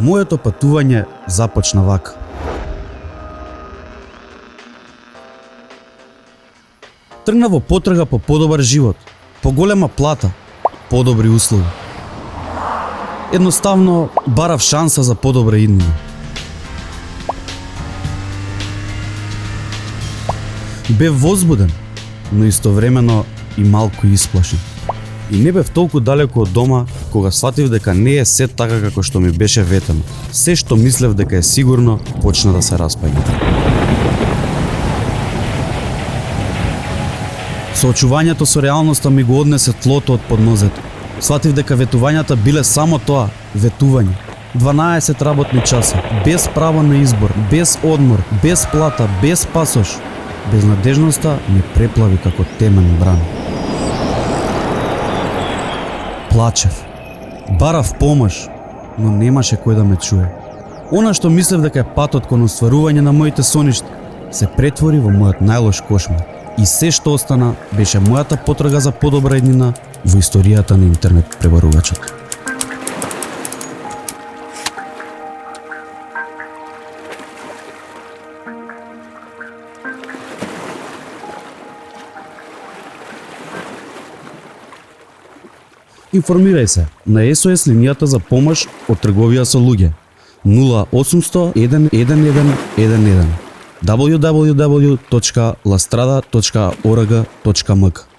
Моето патување започна вака. Тргна во потрага по подобар живот, поголема плата, подобри услови. Едноставно барав шанса за подобра иднина. Бев возбуден, но истовремено и малку исплашен. И не бев толку далеку од дома кога сватив дека не е се така како што ми беше ветено. Се што мислев дека е сигурно почна да се распаѓа. Соочувањето со реалноста ми го однесе тлото од поднозето. Сватив дека ветувањата биле само тоа, ветување. 12 работни часа, без право на избор, без одмор, без плата, без пасош. Безнадежноста ме преплави како темен бран. Плачев. Барав помош, но немаше кој да ме чуе. Она што мислев дека е патот кон остварување на моите соништа, се претвори во мојот најлош кошмар. И се што остана беше мојата потрага за подобра иднина во историјата на интернет пребарувачот. Информирај се на SOS линијата за помош од трговија со луѓе 0800 111 11 www.lastrada.org.mk